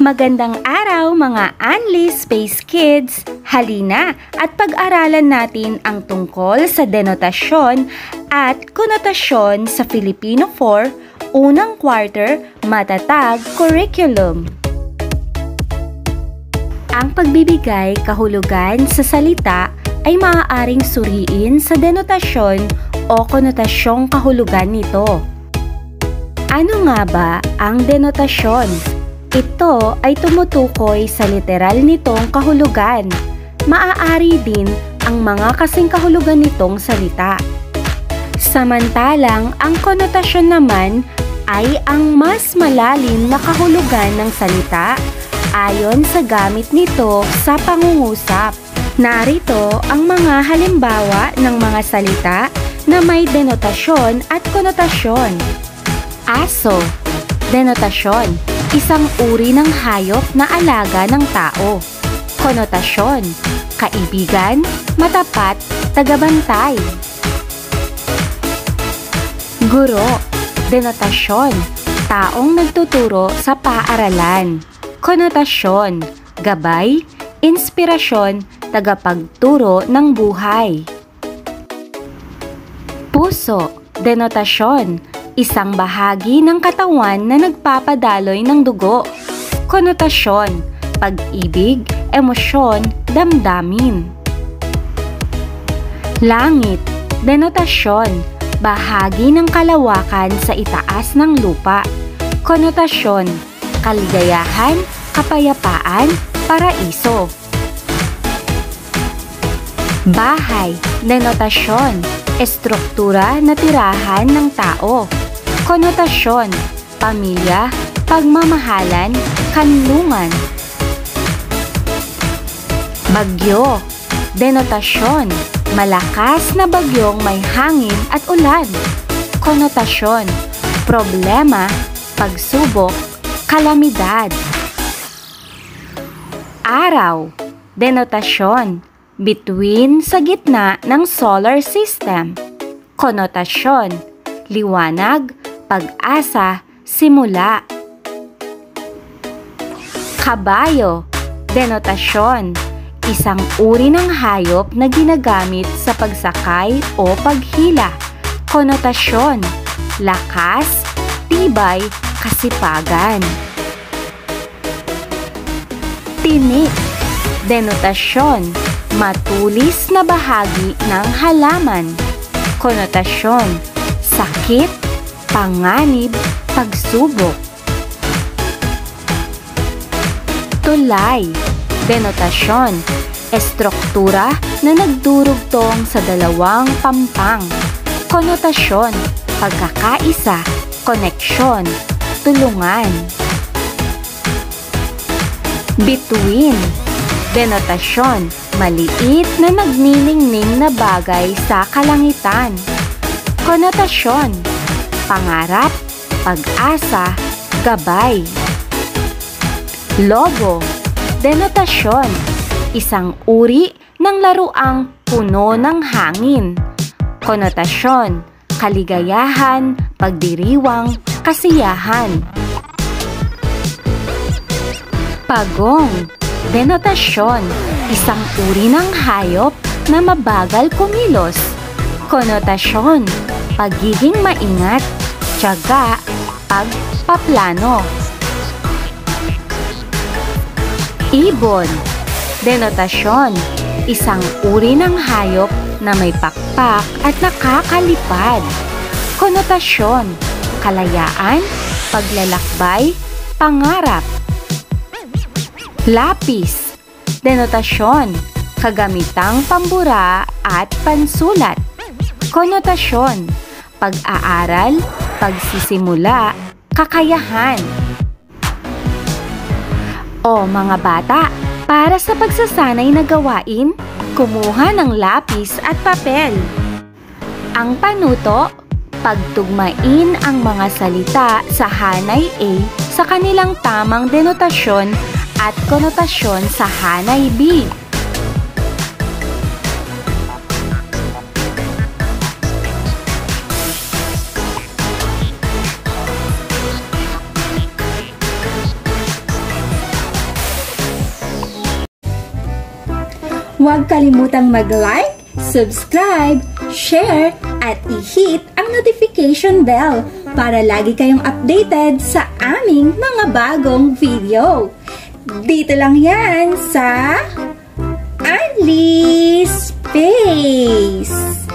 Magandang araw mga Anli Space Kids! Halina at pag-aralan natin ang tungkol sa denotasyon at konotasyon sa Filipino 4, unang quarter, matatag curriculum. Ang pagbibigay kahulugan sa salita ay maaaring suriin sa denotasyon o konotasyong kahulugan nito. Ano nga ba ang denotasyon? Ito ay tumutukoy sa literal nitong kahulugan. Maaari din ang mga kasing kahulugan nitong salita. Samantalang ang konotasyon naman ay ang mas malalim na kahulugan ng salita ayon sa gamit nito sa pangungusap. Narito ang mga halimbawa ng mga salita na may denotasyon at konotasyon. Aso, denotasyon. Isang uri ng hayop na alaga ng tao. Konotasyon, kaibigan, matapat, tagabantay. Guro, denotasyon, taong nagtuturo sa paaralan. Konotasyon, gabay, inspirasyon, tagapagturo ng buhay. Puso, denotasyon, isang bahagi ng katawan na nagpapadaloy ng dugo. Konotasyon, pag-ibig, emosyon, damdamin. Langit, denotasyon, bahagi ng kalawakan sa itaas ng lupa. Konotasyon, kaligayahan, kapayapaan, paraiso. Bahay, denotasyon, estruktura na tirahan ng tao. Konotasyon, pamilya, pagmamahalan, kanlungan. Bagyo, denotasyon, malakas na bagyong may hangin at ulan. Konotasyon, problema, pagsubok, kalamidad. Araw, denotasyon, bituin sa gitna ng solar system. Konotasyon, liwanag, pag-asa, simula. Kabayo, denotasyon, isang uri ng hayop na ginagamit sa pagsakay o paghila. Konotasyon, lakas, tibay, kasipagan. Tinik, denotasyon, matulis na bahagi ng halaman. Konotasyon, sakit, panganib, pagsubok. Tulay, denotasyon, estruktura na nagdurugtong sa dalawang pampang. Konotasyon, pagkakaisa, koneksyon, tulungan. Bituin, denotasyon, maliit na nagniningning na bagay sa kalangitan. Konotasyon, pangarap, pag-asa, gabay. Lobo, denotasyon, isang uri ng laruang puno ng hangin. Konotasyon, kaligayahan, pagdiriwang, kasiyahan. Pagong, denotasyon, isang uri ng hayop na mabagal kumilos. Konotasyon, pagiging maingat, tiyaga, pagpaplano. Ibon, denotasyon, isang uri ng hayop na may pakpak at nakakalipad. Konotasyon, kalayaan, paglalakbay, pangarap. Lapis, denotasyon, kagamitang pambura at pansulat. Konotasyon, pag-aaral, pagsisimula, kakayahan. O mga bata, para sa pagsasanay na gawain, kumuha ng lapis at papel. Ang panuto, pagtugmain ang mga salita sa hanay A sa kanilang tamang denotasyon at konotasyon sa hanay B. Huwag kalimutang mag-like, subscribe, share, at i-hit ang notification bell para lagi kayong updated sa aming mga bagong video. Dito lang yan sa Unli Space!